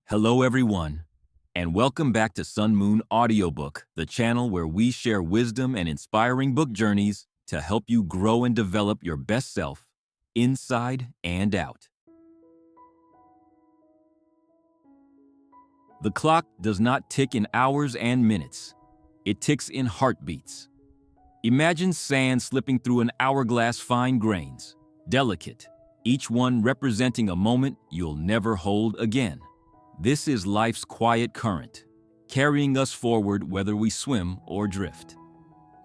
Hello, everyone, and welcome back to Sun Moon Audiobook, the channel where we share wisdom and inspiring book journeys to help you grow and develop your best self, inside and out. The clock does not tick in hours and minutes. It ticks in heartbeats. Imagine sand slipping through an hourglass, fine grains, delicate, each one representing a moment you'll never hold again. This is life's quiet current, carrying us forward whether we swim or drift.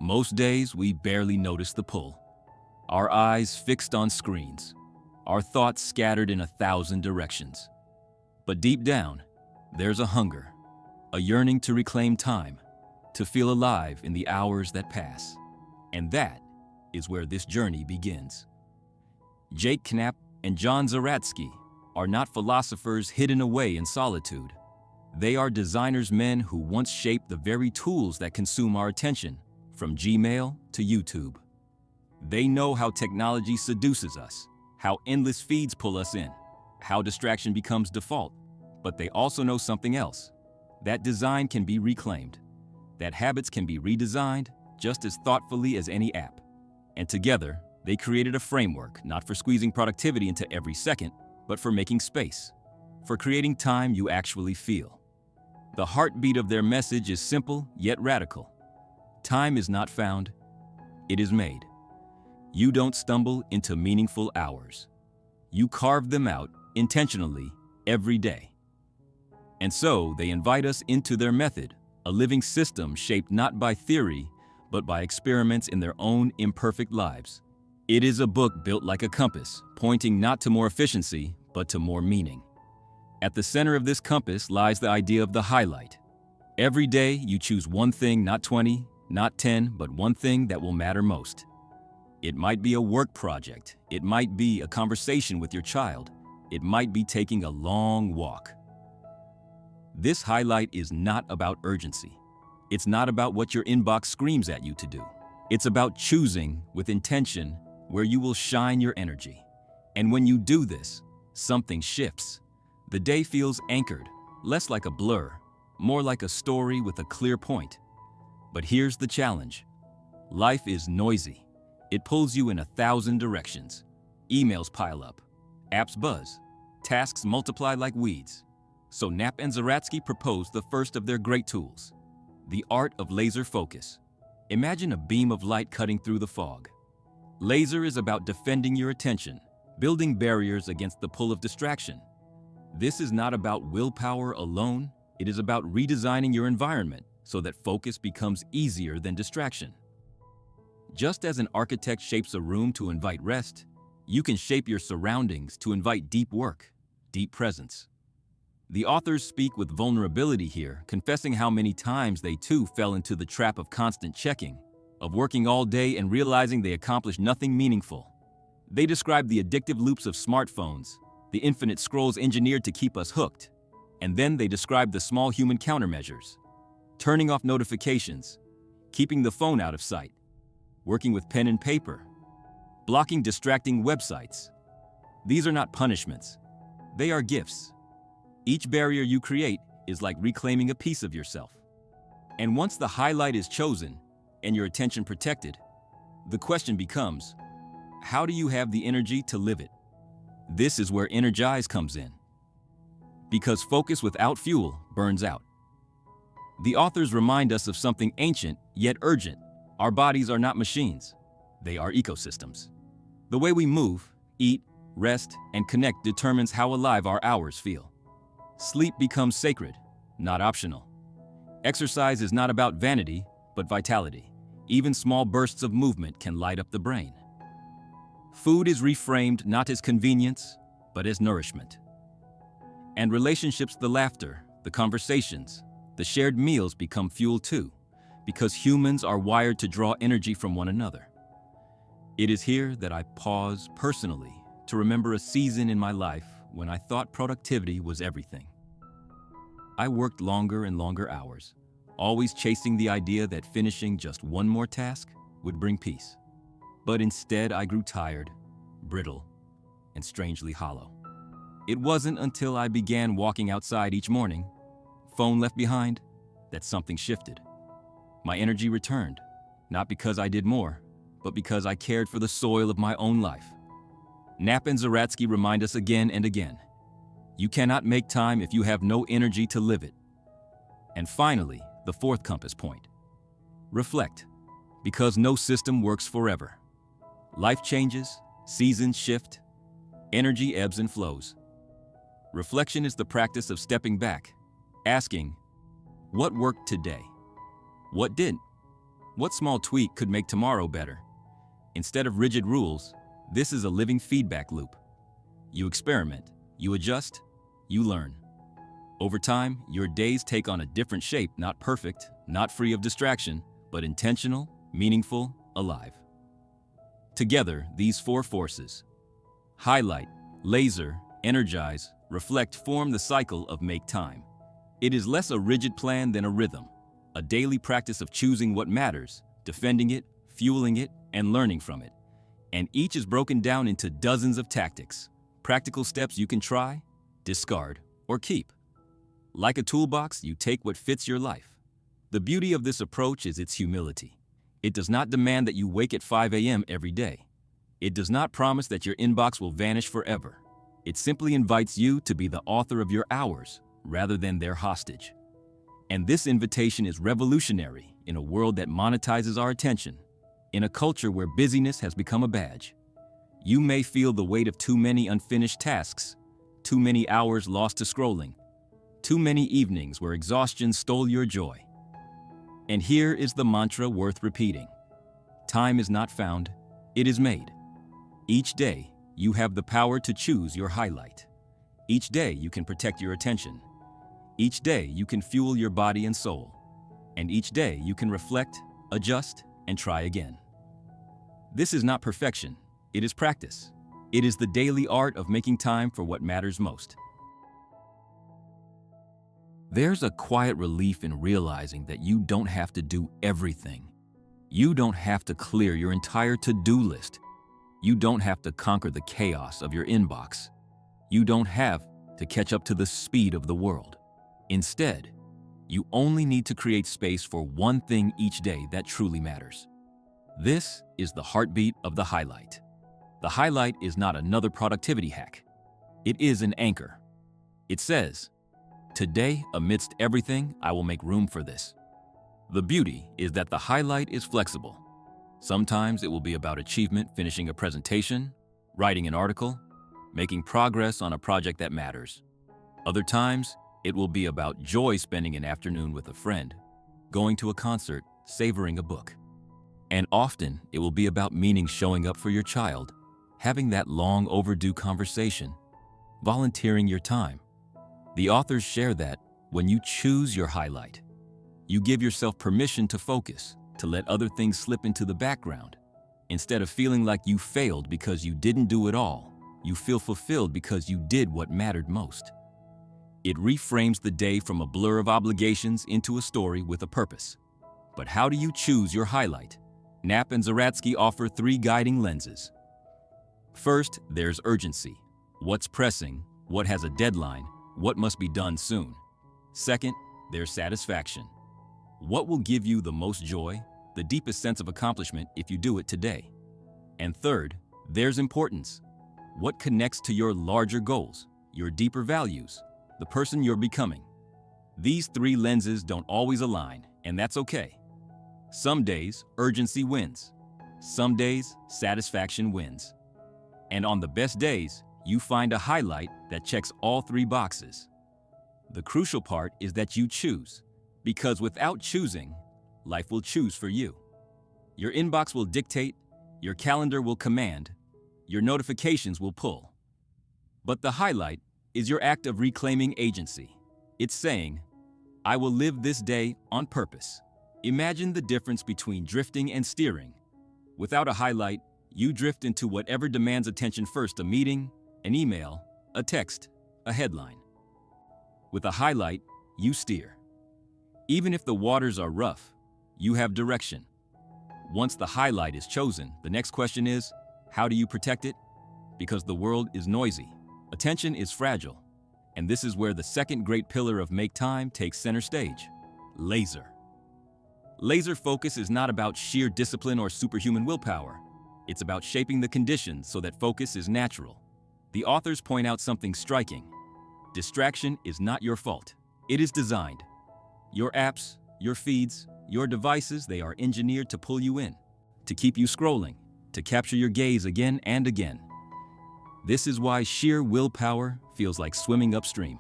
Most days, we barely notice the pull. Our eyes fixed on screens, our thoughts scattered in 1,000 directions. But deep down, there's a hunger, a yearning to reclaim time, to feel alive in the hours that pass. And that is where this journey begins. Knapp and Zeratsky are not philosophers hidden away in solitude. They are designers, men who once shaped the very tools that consume our attention, from Gmail to YouTube. They know how technology seduces us, how endless feeds pull us in, how distraction becomes default. But they also know something else, that design can be reclaimed, that habits can be redesigned just as thoughtfully as any app. And together, they created a framework not for squeezing productivity into every second, but for making space, for creating time you actually feel. The heartbeat of their message is simple yet radical. Time is not found, it is made. You don't stumble into meaningful hours. You carve them out intentionally every day. And so they invite us into their method, a living system shaped not by theory, but by experiments in their own imperfect lives. It is a book built like a compass, pointing not to more efficiency, but to more meaning. At the center of this compass lies the idea of the highlight. Every day you choose one thing, not 20, not 10, but one thing that will matter most. It might be a work project. It might be a conversation with your child. It might be taking a long walk. This highlight is not about urgency. It's not about what your inbox screams at you to do. It's about choosing with intention where you will shine your energy. And when you do this, something shifts. The day feels anchored, less like a blur, more like a story with a clear point. But here's the challenge. Life is noisy. It pulls you in 1,000 directions. Emails pile up, apps buzz, tasks multiply like weeds. So Knapp and Zeratsky proposed the first of their great tools, the art of laser focus. Imagine a beam of light cutting through the fog. Laser is about defending your attention, building barriers against the pull of distraction. This is not about willpower alone. It is about redesigning your environment so that focus becomes easier than distraction. Just as an architect shapes a room to invite rest, you can shape your surroundings to invite deep work, deep presence. The authors speak with vulnerability here, confessing how many times they too fell into the trap of constant checking, of working all day and realizing they accomplished nothing meaningful. They describe the addictive loops of smartphones, the infinite scrolls engineered to keep us hooked. And then they describe the small human countermeasures, turning off notifications, keeping the phone out of sight, working with pen and paper, blocking distracting websites. These are not punishments. They are gifts. Each barrier you create is like reclaiming a piece of yourself. And once the highlight is chosen and your attention protected, the question becomes, how do you have the energy to live it? This is where Energize comes in. Because focus without fuel burns out. The authors remind us of something ancient yet urgent. Our bodies are not machines. They are ecosystems. The way we move, eat, rest, and connect determines how alive our hours feel. Sleep becomes sacred, not optional. Exercise is not about vanity, but vitality. Even small bursts of movement can light up the brain. Food is reframed not as convenience, but as nourishment. And relationships, the laughter, the conversations, the shared meals become fuel too, because humans are wired to draw energy from one another. It is here that I pause personally to remember a season in my life when I thought productivity was everything. I worked longer and longer hours, always chasing the idea that finishing just one more task would bring peace. But instead I grew tired, brittle, and strangely hollow. It wasn't until I began walking outside each morning, phone left behind, that something shifted. My energy returned, not because I did more, but because I cared for the soil of my own life. Knapp and Zeratsky remind us again and again, you cannot make time if you have no energy to live it. And finally, the fourth compass point. Reflect, because no system works forever. Life changes, seasons shift, energy ebbs and flows. Reflection is the practice of stepping back, asking, what worked today? What didn't? What small tweak could make tomorrow better? Instead of rigid rules, this is a living feedback loop. You experiment, you adjust, you learn. Over time, your days take on a different shape, not perfect, not free of distraction, but intentional, meaningful, alive. Together, these four forces, highlight, laser, energize, reflect, form the cycle of make time. It is less a rigid plan than a rhythm, a daily practice of choosing what matters, defending it, fueling it, and learning from it. And each is broken down into dozens of tactics, practical steps you can try, discard, or keep. Like a toolbox, you take what fits your life. The beauty of this approach is its humility. It does not demand that you wake at 5 a.m. every day. It does not promise that your inbox will vanish forever. It simply invites you to be the author of your hours, rather than their hostage. And this invitation is revolutionary in a world that monetizes our attention, in a culture where busyness has become a badge. You may feel the weight of too many unfinished tasks, too many hours lost to scrolling, too many evenings where exhaustion stole your joy. And here is the mantra worth repeating. Time is not found, it is made. Each day, you have the power to choose your highlight. Each day, you can protect your attention. Each day, you can fuel your body and soul. And each day, you can reflect, adjust, and try again. This is not perfection, it is practice. It is the daily art of making time for what matters most. There's a quiet relief in realizing that you don't have to do everything. You don't have to clear your entire to-do list. You don't have to conquer the chaos of your inbox. You don't have to catch up to the speed of the world. Instead, you only need to create space for one thing each day that truly matters. This is the heartbeat of the highlight. The highlight is not another productivity hack. It is an anchor. It says, today, amidst everything, I will make room for this. The beauty is that the highlight is flexible. Sometimes it will be about achievement, finishing a presentation, writing an article, making progress on a project that matters. Other times, it will be about joy, spending an afternoon with a friend, going to a concert, savoring a book. And often, it will be about meaning, showing up for your child, having that long overdue conversation, volunteering your time. The authors share that when you choose your highlight, you give yourself permission to focus, to let other things slip into the background. Instead of feeling like you failed because you didn't do it all, you feel fulfilled because you did what mattered most. It reframes the day from a blur of obligations into a story with a purpose. But how do you choose your highlight? Knapp and Zeratsky offer 3 guiding lenses. First, there's urgency. What's pressing? What has a deadline? What must be done soon? Second, there's satisfaction. What will give you the most joy, the deepest sense of accomplishment if you do it today? And third, there's importance. What connects to your larger goals, your deeper values, the person you're becoming? These 3 lenses don't always align, and that's okay. Some days, urgency wins. Some days, satisfaction wins. And on the best days, you find a highlight that checks all 3 boxes. The crucial part is that you choose, because without choosing, life will choose for you. Your inbox will dictate, your calendar will command, your notifications will pull. But the highlight is your act of reclaiming agency. It's saying, I will live this day on purpose. Imagine the difference between drifting and steering. Without a highlight, you drift into whatever demands attention first: a meeting, an email, a text, a headline. With a highlight, you steer. Even if the waters are rough, you have direction. Once the highlight is chosen, the next question is, how do you protect it? Because the world is noisy. Attention is fragile, and this is where the second great pillar of Make Time takes center stage: laser. Laser focus is not about sheer discipline or superhuman willpower. It's about shaping the conditions so that focus is natural. The authors point out something striking. Distraction is not your fault. It is designed. Your apps, your feeds, your devices, they are engineered to pull you in, to keep you scrolling, to capture your gaze again and again. This is why sheer willpower feels like swimming upstream.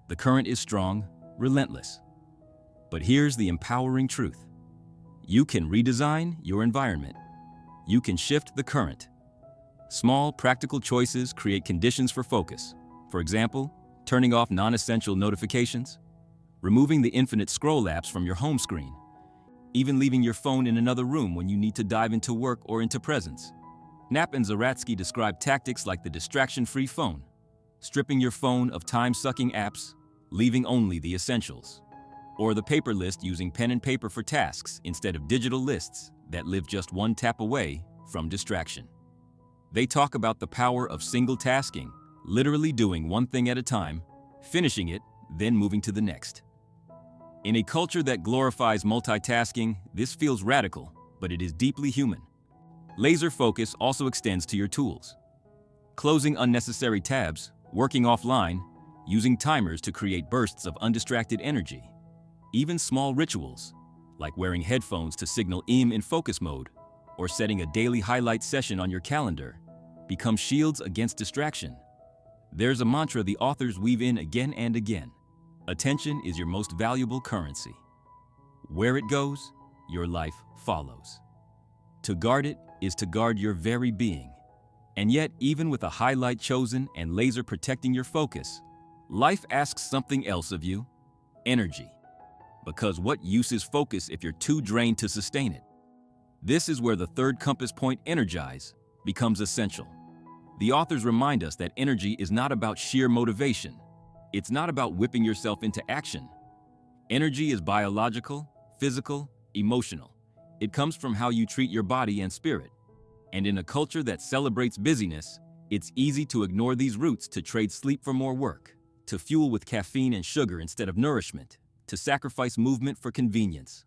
The current is strong, relentless. But here's the empowering truth. You can redesign your environment. You can shift the current. Small, practical choices create conditions for focus. For example, turning off non-essential notifications, removing the infinite scroll apps from your home screen, even leaving your phone in another room when you need to dive into work or into presence. Knapp and Zeratsky describe tactics like the distraction-free phone, stripping your phone of time-sucking apps, leaving only the essentials, or the paper list, using pen and paper for tasks instead of digital lists that live just one tap away from distraction. They talk about the power of single tasking, literally doing one thing at a time, finishing it, then moving to the next. In a culture that glorifies multitasking, this feels radical, but it is deeply human. Laser focus also extends to your tools. Closing unnecessary tabs, working offline, using timers to create bursts of undistracted energy. Even small rituals, like wearing headphones to signal I'm in focus mode, or setting a daily highlight session on your calendar, become shields against distraction. There's a mantra the authors weave in again and again. Attention is your most valuable currency. Where it goes, your life follows. To guard it is to guard your very being. And yet, even with a highlight chosen and laser protecting your focus, life asks something else of you: energy. Because what use is focus if you're too drained to sustain it? This is where the third compass point, Energize, becomes essential. The authors remind us that energy is not about sheer motivation. It's not about whipping yourself into action. Energy is biological, physical, emotional. It comes from how you treat your body and spirit. And in a culture that celebrates busyness, it's easy to ignore these roots, to trade sleep for more work, to fuel with caffeine and sugar instead of nourishment, to sacrifice movement for convenience.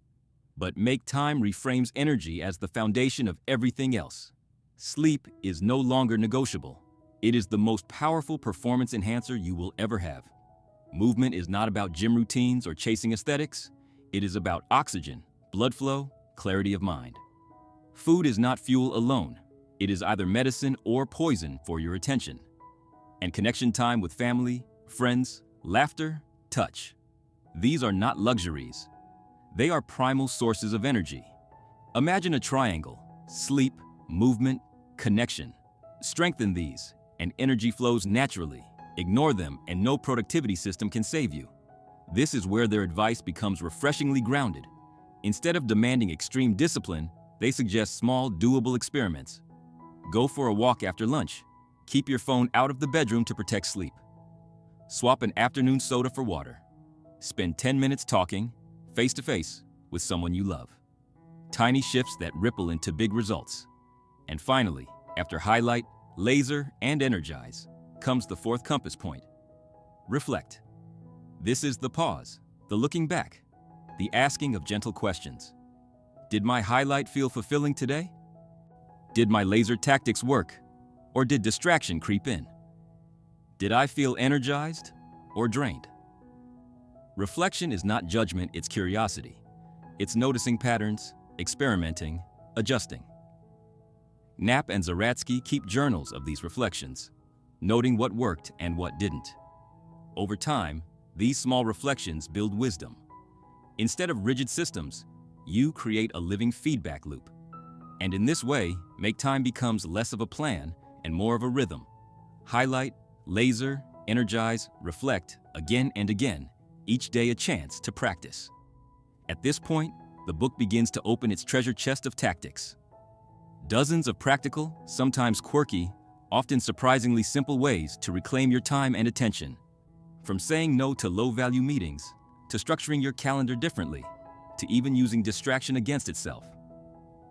But Make Time reframes energy as the foundation of everything else. Sleep is no longer negotiable. It is the most powerful performance enhancer you will ever have. Movement is not about gym routines or chasing aesthetics. It is about oxygen, blood flow, clarity of mind. Food is not fuel alone. It is either medicine or poison for your attention. And connection time with family, friends, laughter, touch. These are not luxuries. They are primal sources of energy. Imagine a triangle: sleep, movement, connection. Strengthen these, and energy flows naturally. Ignore them, and no productivity system can save you. This is where their advice becomes refreshingly grounded. Instead of demanding extreme discipline, they suggest small, doable experiments. Go for a walk after lunch. Keep your phone out of the bedroom to protect sleep. Swap an afternoon soda for water. Spend 10 minutes talking, face-to-face, with someone you love. Tiny shifts that ripple into big results. And finally, after highlight, laser, and energize, comes the fourth compass point: reflect. This is the pause, the looking back, the asking of gentle questions. Did my highlight feel fulfilling today? Did my laser tactics work, or did distraction creep in? Did I feel energized or drained? Reflection is not judgment, it's curiosity. It's noticing patterns, experimenting, adjusting. Knapp and Zeratsky keep journals of these reflections, noting what worked and what didn't. Over time, these small reflections build wisdom. Instead of rigid systems, you create a living feedback loop. And in this way, Make Time becomes less of a plan and more of a rhythm. Highlight, laser, energize, reflect, again and again, each day a chance to practice. At this point, the book begins to open its treasure chest of tactics. Dozens of practical, sometimes quirky, often surprisingly simple ways to reclaim your time and attention. From saying no to low-value meetings, to structuring your calendar differently, to even using distraction against itself.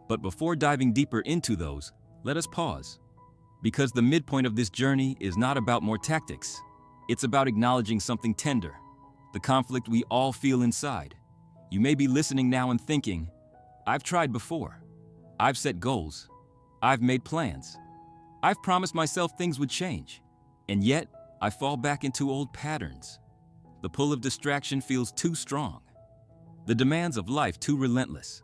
But before diving deeper into those, let us pause. Because the midpoint of this journey is not about more tactics. It's about acknowledging something tender, the conflict we all feel inside. You may be listening now and thinking, I've tried before. I've set goals. I've made plans. I've promised myself things would change. And yet, I fall back into old patterns. The pull of distraction feels too strong. The demands of life too relentless.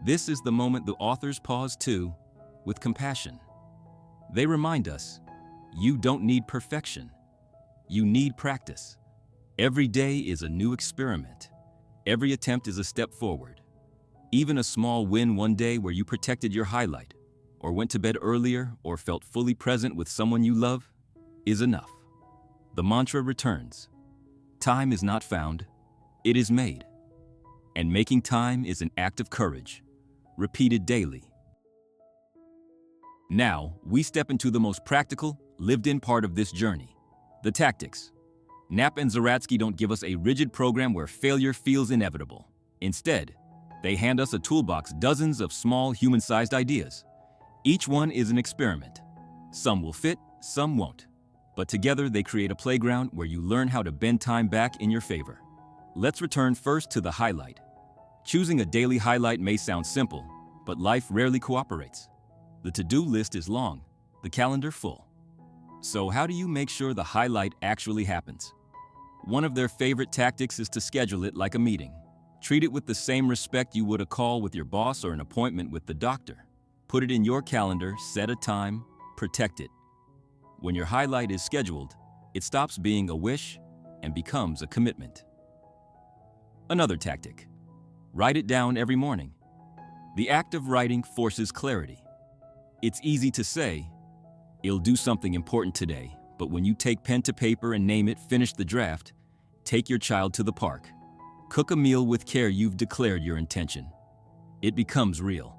This is the moment the authors pause too, with compassion. They remind us, you don't need perfection. You need practice. Every day is a new experiment. Every attempt is a step forward. Even a small win one day where you protected your highlight, or went to bed earlier, or felt fully present with someone you love, is enough. The mantra returns. Time is not found, it is made. And making time is an act of courage, repeated daily. Now, we step into the most practical, lived-in part of this journey, the tactics. Knapp and Zeratsky don't give us a rigid program where failure feels inevitable. Instead, they hand us a toolbox, dozens of small, human-sized ideas. Each one is an experiment. Some will fit, some won't. But together they create a playground where you learn how to bend time back in your favor. Let's return first to the highlight. Choosing a daily highlight may sound simple, but life rarely cooperates. The to-do list is long, the calendar full. So how do you make sure the highlight actually happens? One of their favorite tactics is to schedule it like a meeting. Treat it with the same respect you would a call with your boss or an appointment with the doctor. Put it in your calendar, set a time, protect it. When your highlight is scheduled, it stops being a wish and becomes a commitment. Another tactic. Write it down every morning. The act of writing forces clarity. It's easy to say, "I'll do something important today," but when you take pen to paper and name it, finish the draft, take your child to the park, cook a meal with care, you've declared your intention. It becomes real.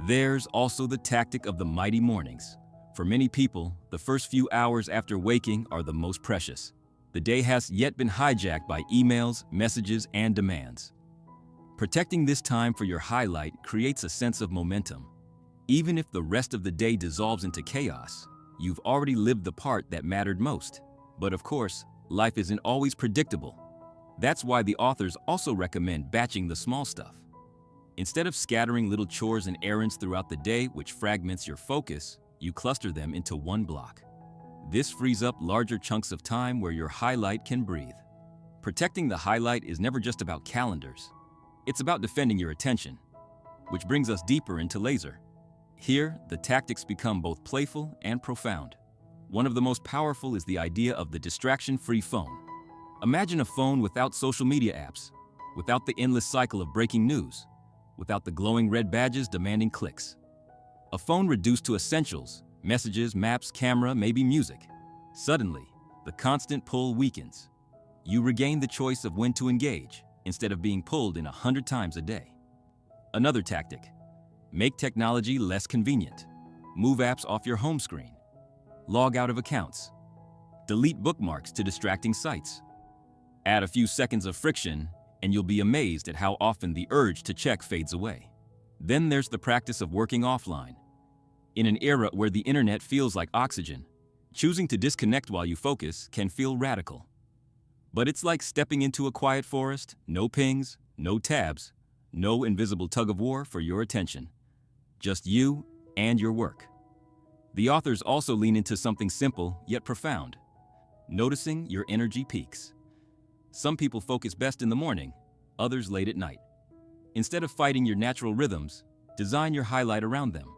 There's also the tactic of the mighty mornings. For many people, the first few hours after waking are the most precious. The day has yet been hijacked by emails, messages, and demands. Protecting this time for your highlight creates a sense of momentum. Even if the rest of the day dissolves into chaos, you've already lived the part that mattered most. But of course, life isn't always predictable. That's why the authors also recommend batching the small stuff. Instead of scattering little chores and errands throughout the day, which fragments your focus, you cluster them into one block. This frees up larger chunks of time where your highlight can breathe. Protecting the highlight is never just about calendars. It's about defending your attention, which brings us deeper into laser. Here, the tactics become both playful and profound. One of the most powerful is the idea of the distraction-free phone. Imagine a phone without social media apps, without the endless cycle of breaking news, without the glowing red badges demanding clicks. A phone reduced to essentials, messages, maps, camera, maybe music. Suddenly, the constant pull weakens. You regain the choice of when to engage, instead of being pulled in 100 times a day. Another tactic. Make technology less convenient. Move apps off your home screen. Log out of accounts. Delete bookmarks to distracting sites. Add a few seconds of friction, and you'll be amazed at how often the urge to check fades away. Then there's the practice of working offline. In an era where the internet feels like oxygen, choosing to disconnect while you focus can feel radical. But it's like stepping into a quiet forest, no pings, no tabs, no invisible tug of war for your attention. Just you and your work. The authors also lean into something simple yet profound. Noticing your energy peaks. Some people focus best in the morning, others late at night. Instead of fighting your natural rhythms, design your highlight around them.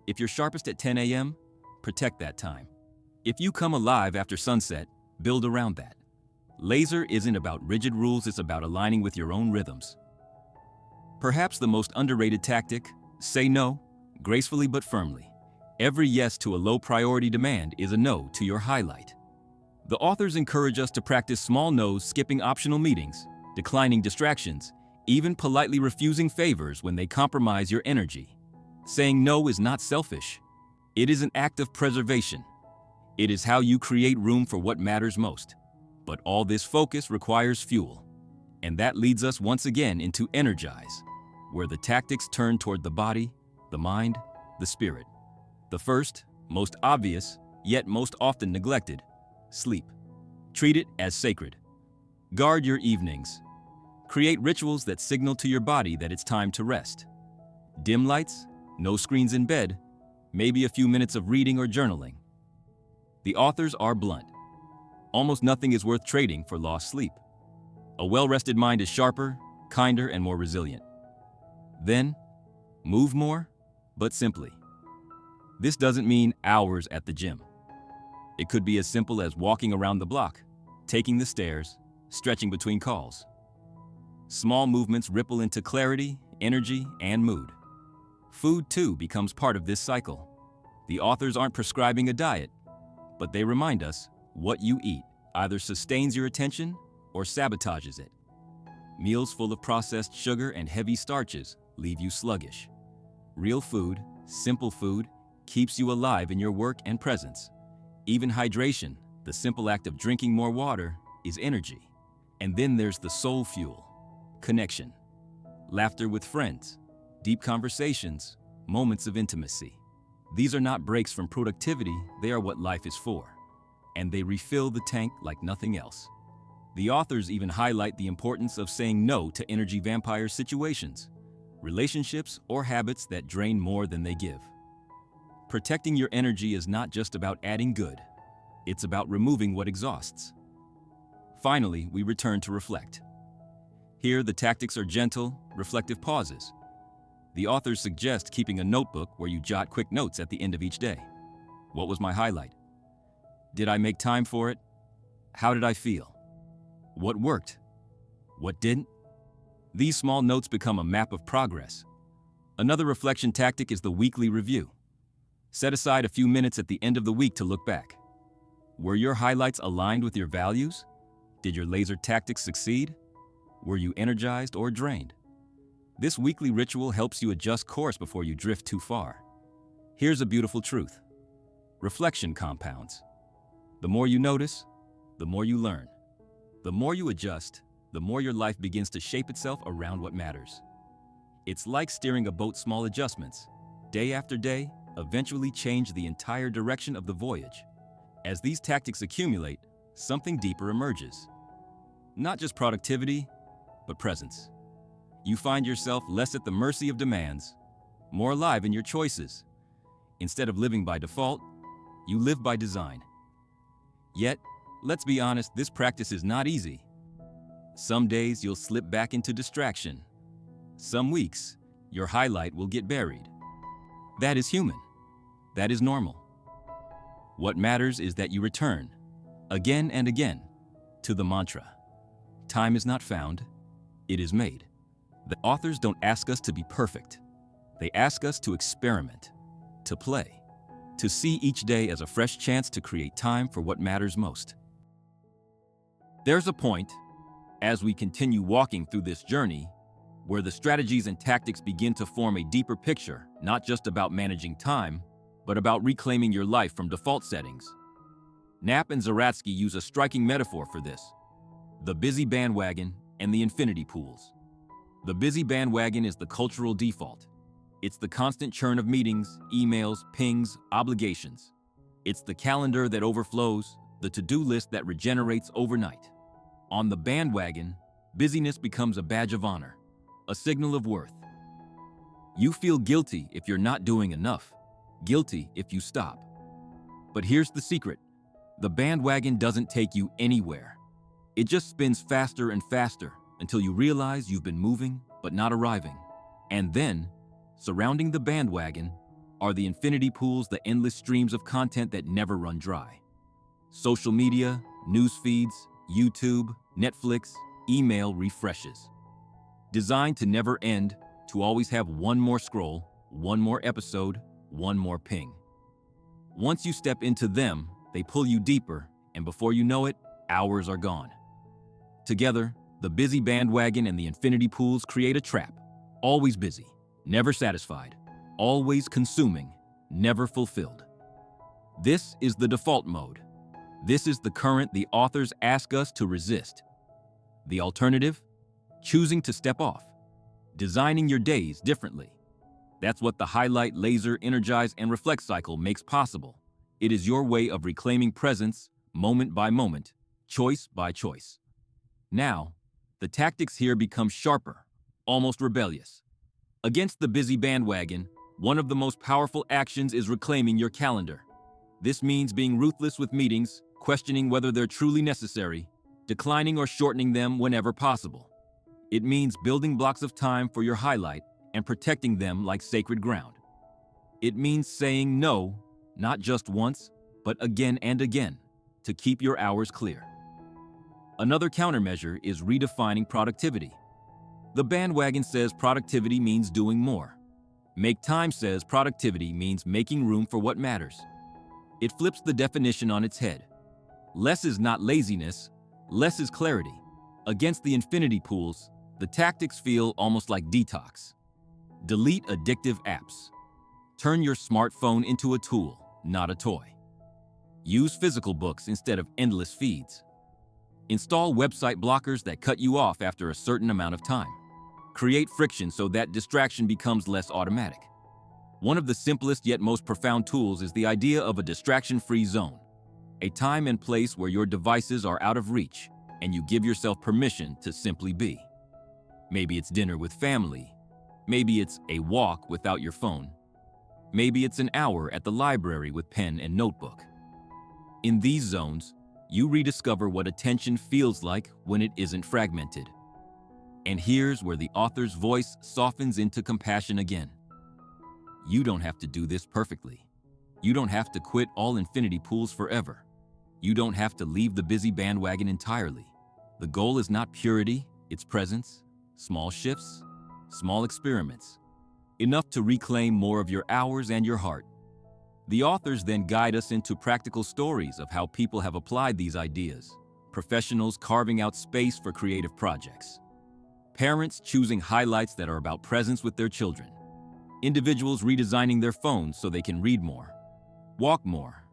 If you're sharpest at 10 a.m., protect that time. If you come alive after sunset, build around that. Laser isn't about rigid rules, it's about aligning with your own rhythms. Perhaps the most underrated tactic, say no, gracefully but firmly. Every yes to a low-priority demand is a no to your highlight. The authors encourage us to practice small no's, skipping optional meetings, declining distractions, even politely refusing favors when they compromise your energy. Saying no is not selfish. It is an act of preservation. It is how you create room for what matters most. But all this focus requires fuel. And that leads us once again into Energize, where the tactics turn toward the body, the mind, the spirit. The first, Most obvious, yet most often neglected, sleep. Treat it as sacred. Guard your evenings. Create rituals that signal to your body that it's time to rest. Dim lights, no screens in bed, maybe a few minutes of reading or journaling. The authors are blunt. Almost nothing is worth trading for lost sleep. A well-rested mind is sharper, kinder, and more resilient. Then, move more, but simply. This doesn't mean hours at the gym. It could be as simple as walking around the block, taking the stairs, stretching between calls. Small movements ripple into clarity, energy, and mood. Food, too, becomes part of this cycle. The authors aren't prescribing a diet, but they remind us what you eat either sustains your attention or sabotages it. Meals full of processed sugar and heavy starches leave you sluggish. Real food, simple food, keeps you alive in your work and presence. Even hydration, the simple act of drinking more water, is energy. And then there's the soul fuel, connection. Laughter with friends, deep conversations, moments of intimacy. These are not breaks from productivity, they are what life is for. And they refill the tank like nothing else. The authors even highlight the importance of saying no to energy vampire situations, relationships, or habits that drain more than they give. Protecting your energy is not just about adding good, it's about removing what exhausts. Finally, we return to reflect. Here, the tactics are gentle, reflective pauses. The authors suggest keeping a notebook where you jot quick notes at the end of each day. What was my highlight? Did I make time for it? How did I feel? What worked? What didn't? These small notes become a map of progress. Another reflection tactic is the weekly review. Set aside a few minutes at the end of the week to look back. Were your highlights aligned with your values? Did your laser tactics succeed? Were you energized or drained? This weekly ritual helps you adjust course before you drift too far. Here's a beautiful truth. Reflection compounds. The more you notice, the more you learn. The more you adjust, the more your life begins to shape itself around what matters. It's like steering a boat. Small adjustments, day after day, eventually change the entire direction of the voyage. As these tactics accumulate, something deeper emerges. Not just productivity, but presence. You find yourself less at the mercy of demands, more alive in your choices. Instead of living by default, you live by design. Yet, let's be honest, this practice is not easy. Some days you'll slip back into distraction. Some weeks, your highlight will get buried. That is human. That is normal. What matters is that you return, again and again, to the mantra. Time is not found, it is made. The authors don't ask us to be perfect. They ask us to experiment, to play, to see each day as a fresh chance to create time for what matters most. There's a point, as we continue walking through this journey, where the strategies and tactics begin to form a deeper picture, not just about managing time, but about reclaiming your life from default settings. Knapp and Zeratsky use a striking metaphor for this: the busy bandwagon and the infinity pools. The busy bandwagon is the cultural default. It's the constant churn of meetings, emails, pings, obligations. It's the calendar that overflows, the to-do list that regenerates overnight. On the bandwagon, busyness becomes a badge of honor, a signal of worth. You feel guilty if you're not doing enough, guilty if you stop. But here's the secret: the bandwagon doesn't take you anywhere. It just spins faster and faster until you realize you've been moving but not arriving. And then, surrounding the bandwagon, are the infinity pools, the endless streams of content that never run dry. Social media, news feeds, YouTube, Netflix, email refreshes. Designed to never end, to always have one more scroll, one more episode, one more ping. Once you step into them, they pull you deeper, and before you know it, hours are gone. Together, the busy bandwagon and the infinity pools create a trap. Always busy, never satisfied, always consuming, never fulfilled. This is the default mode. This is the current the authors ask us to resist. The alternative? Choosing to step off. Designing your days differently. That's what the highlight, laser, energize, and reflect cycle makes possible. It is your way of reclaiming presence, moment by moment, choice by choice. Now, the tactics here become sharper, almost rebellious. Against the busy bandwagon, one of the most powerful actions is reclaiming your calendar. This means being ruthless with meetings, questioning whether they're truly necessary, declining or shortening them whenever possible. It means building blocks of time for your highlight and protecting them like sacred ground. It means saying no, not just once, but again and again, to keep your hours clear. Another countermeasure is redefining productivity. The bandwagon says productivity means doing more. Make Time says productivity means making room for what matters. It flips the definition on its head. Less is not laziness, less is clarity. Against the infinity pools, the tactics feel almost like detox. Delete addictive apps. Turn your smartphone into a tool, not a toy. Use physical books instead of endless feeds. Install website blockers that cut you off after a certain amount of time. Create friction so that distraction becomes less automatic. One of the simplest yet most profound tools is the idea of a distraction-free zone, a time and place where your devices are out of reach and you give yourself permission to simply be. Maybe it's dinner with family. Maybe it's a walk without your phone. Maybe it's an hour at the library with pen and notebook. In these zones, you rediscover what attention feels like when it isn't fragmented. And here's where the author's voice softens into compassion again. You don't have to do this perfectly. You don't have to quit all infinity pools forever. You don't have to leave the busy bandwagon entirely. The goal is not purity, it's presence, small shifts, small experiments, enough to reclaim more of your hours and your heart. The authors then guide us into practical stories of how people have applied these ideas, professionals carving out space for creative projects, parents choosing highlights that are about presence with their children, individuals redesigning their phones so they can read more, walk more,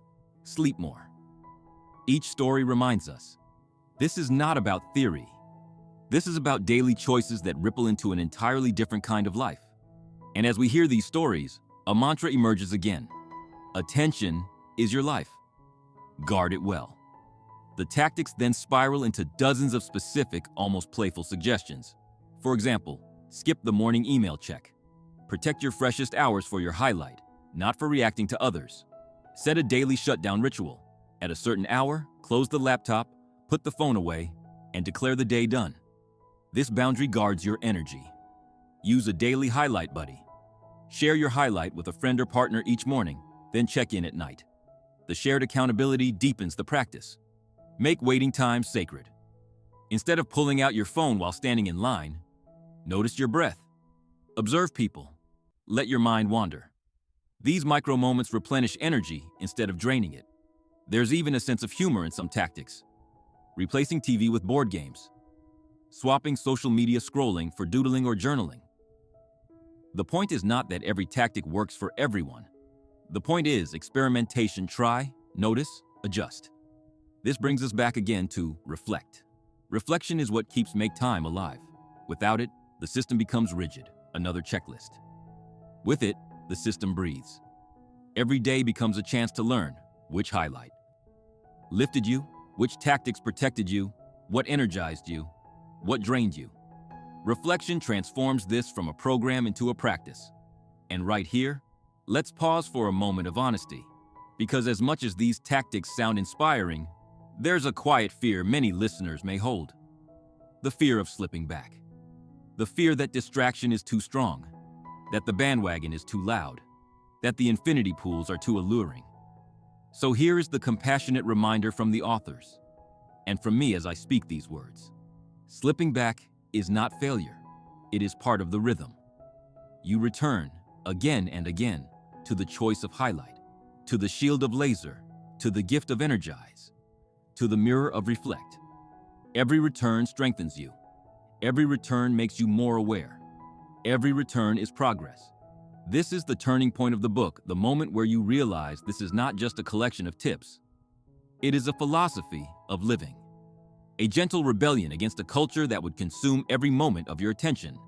sleep more. Each story reminds us, this is not about theory. This is about daily choices that ripple into an entirely different kind of life. And as we hear these stories, a mantra emerges again. Attention is your life. Guard it well. The tactics then spiral into dozens of specific, almost playful suggestions. For example, skip the morning email check. Protect your freshest hours for your highlight, not for reacting to others. Set a daily shutdown ritual. At a certain hour, close the laptop, put the phone away, and declare the day done. This boundary guards your energy. Use a daily highlight buddy. Share your highlight with a friend or partner each morning, then check in at night. The shared accountability deepens the practice. Make waiting time sacred. Instead of pulling out your phone while standing in line, notice your breath. Observe people. Let your mind wander. These micro moments replenish energy instead of draining it. There's even a sense of humor in some tactics. Replacing TV with board games. Swapping social media scrolling for doodling or journaling. The point is not that every tactic works for everyone. The point is experimentation. Try, notice, adjust. This brings us back again to reflect. Reflection is what keeps Make Time alive. Without it, the system becomes rigid, another checklist. With it, the system breathes. Every day becomes a chance to learn which highlight lifted you, which tactics protected you, what energized you, what drained you. Reflection transforms this from a program into a practice. And right here, let's pause for a moment of honesty, because as much as these tactics sound inspiring, there's a quiet fear many listeners may hold. The fear of slipping back. The fear that distraction is too strong, that the bandwagon is too loud, that the infinity pools are too alluring. So here is the compassionate reminder from the authors, and from me as I speak these words. Slipping back is not failure. It is part of the rhythm. You return, again and again, to the choice of highlight, to the shield of laser, to the gift of energize, to the mirror of reflect. Every return strengthens you. Every return makes you more aware. Every return is progress. This is the turning point of the book, the moment where you realize this is not just a collection of tips. It is a philosophy of living. A gentle rebellion against a culture that would consume every moment of your attention.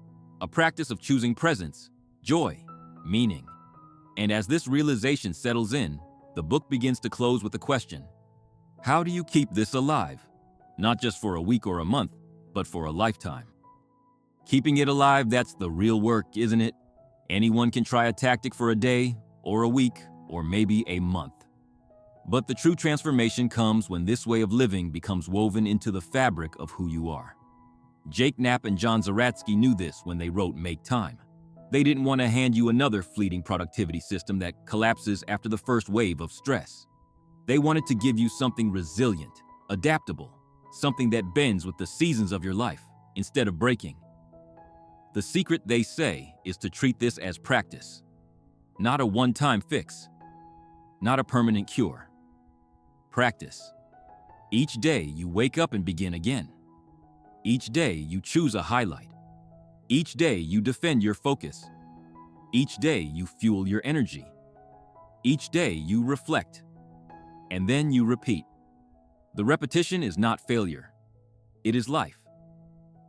A practice of choosing presence, joy, meaning. And as this realization settles in, the book begins to close with a question. How do you keep this alive? Not just for a week or a month, but for a lifetime. Keeping it alive, that's the real work, isn't it? Anyone can try a tactic for a day, or a week, or maybe a month. But the true transformation comes when this way of living becomes woven into the fabric of who you are. Knapp and Zeratsky knew this when they wrote Make Time. They didn't want to hand you another fleeting productivity system that collapses after the first wave of stress. They wanted to give you something resilient, adaptable, something that bends with the seasons of your life instead of breaking. The secret, they say, is to treat this as practice, not a one-time fix, not a permanent cure. Practice. Each day you wake up and begin again. Each day you choose a highlight. Each day you defend your focus. Each day you fuel your energy. Each day you reflect. And then you repeat. The repetition is not failure. It is life.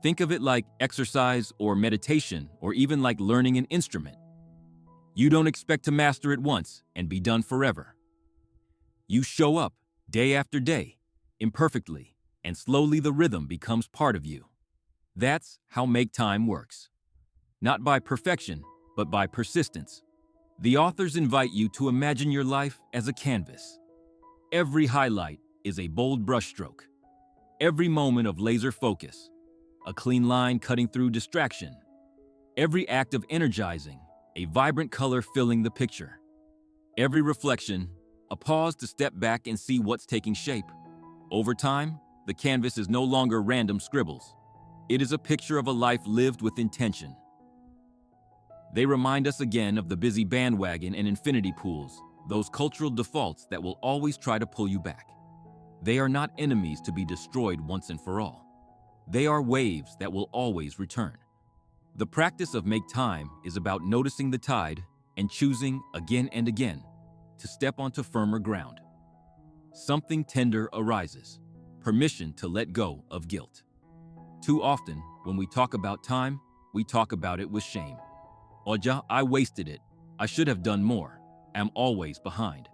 Think of it like exercise or meditation, or even like learning an instrument. You don't expect to master it once and be done forever. You show up day after day, imperfectly, and slowly the rhythm becomes part of you. That's how Make Time works. Not by perfection, but by persistence. The authors invite you to imagine your life as a canvas. Every highlight is a bold brushstroke. Every moment of laser focus, a clean line cutting through distraction. Every act of energizing, a vibrant color filling the picture. Every reflection, a pause to step back and see what's taking shape. Over time, the canvas is no longer random scribbles. It is a picture of a life lived with intention. They remind us again of the busy bandwagon and infinity pools, those cultural defaults that will always try to pull you back. They are not enemies to be destroyed once and for all. They are waves that will always return. The practice of Make Time is about noticing the tide and choosing again and again to step onto firmer ground. Something tender arises, permission to let go of guilt. Too often, when we talk about time, we talk about it with shame. Oja, I wasted it. I should have done more. I'm always behind.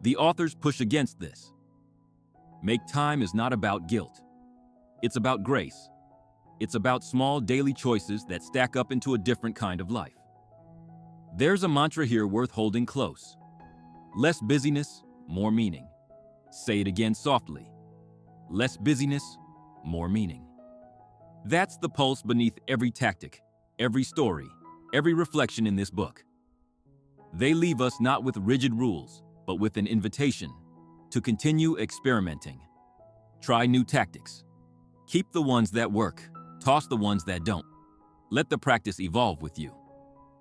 The authors push against this. Make Time is not about guilt. It's about grace. It's about small daily choices that stack up into a different kind of life. There's a mantra here worth holding close. Less busyness, more meaning. Say it again softly. Less busyness, more meaning. That's the pulse beneath every tactic, every story, every reflection in this book. They leave us not with rigid rules, but with an invitation to continue experimenting. Try new tactics. Keep the ones that work, toss the ones that don't. Let the practice evolve with you.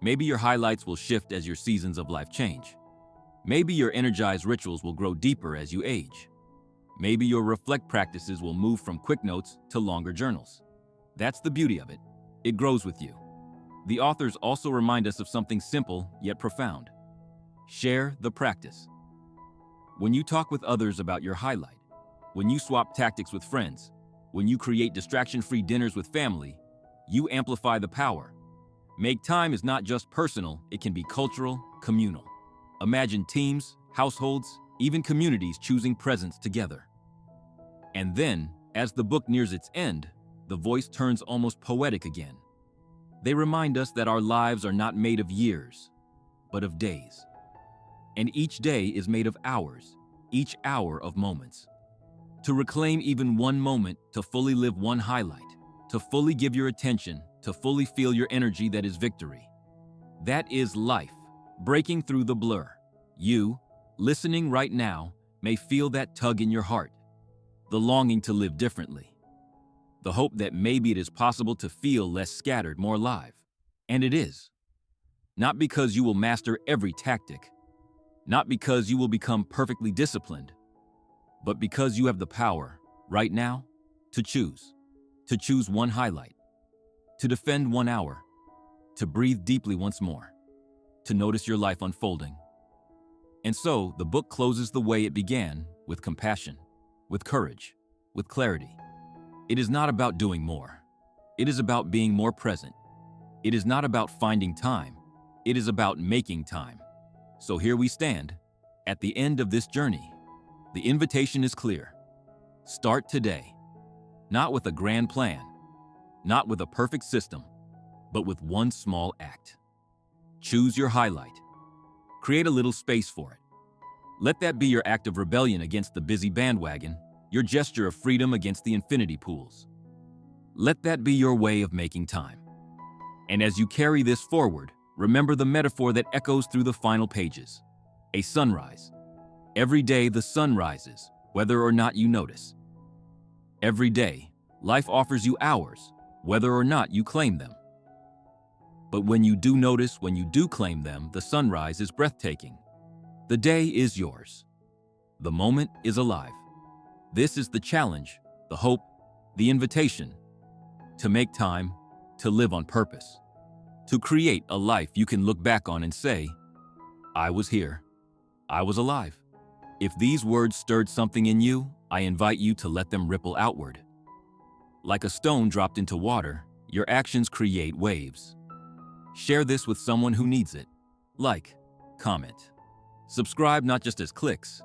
Maybe your highlights will shift as your seasons of life change. Maybe your Energize rituals will grow deeper as you age. Maybe your reflect practices will move from quick notes to longer journals. That's the beauty of it. It grows with you. The authors also remind us of something simple yet profound. Share the practice. When you talk with others about your highlight, when you swap tactics with friends, when you create distraction-free dinners with family, you amplify the power. Make Time is not just personal, it can be cultural, communal. Imagine teams, households, even communities choosing presence together. And then, as the book nears its end, the voice turns almost poetic again. They remind us that our lives are not made of years, but of days. And each day is made of hours, each hour of moments. To reclaim even one moment, to fully live one highlight, to fully give your attention, to fully feel your energy, that is victory. That is life, breaking through the blur. You, listening right now, may feel that tug in your heart, the longing to live differently, the hope that maybe it is possible to feel less scattered, more alive. And it is. Not because you will master every tactic, not because you will become perfectly disciplined, but because you have the power, right now, to choose one highlight, to defend 1 hour, to breathe deeply once more, to notice your life unfolding. And so, the book closes the way it began, with compassion, with courage, with clarity. It is not about doing more. It is about being more present. It is not about finding time. It is about making time. So here we stand, At the end of this journey, the invitation is clear. Start today. Not with a grand plan, not with a perfect system, but with one small act. Choose your highlight. Create a little space for it. Let that be your act of rebellion against the busy bandwagon, your gesture of freedom against the infinity pools. Let that be your way of making time. And as you carry this forward, remember the metaphor that echoes through the final pages. A sunrise. Every day the sun rises, whether or not you notice. Every day, life offers you hours, whether or not you claim them. But when you do notice, when you do claim them, the sunrise is breathtaking. The day is yours. The moment is alive. This is the challenge, the hope, the invitation to make time, to live on purpose, to create a life you can look back on and say, I was here. I was alive. If these words stirred something in you, I invite you to let them ripple outward. Like a stone dropped into water, your actions create waves. Share this with someone who needs it. Like, comment, subscribe not just as clicks,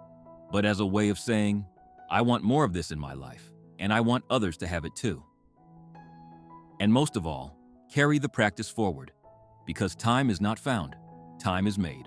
but as a way of saying, I want more of this in my life, and I want others to have it too. And most of all, carry the practice forward, because time is not found, time is made.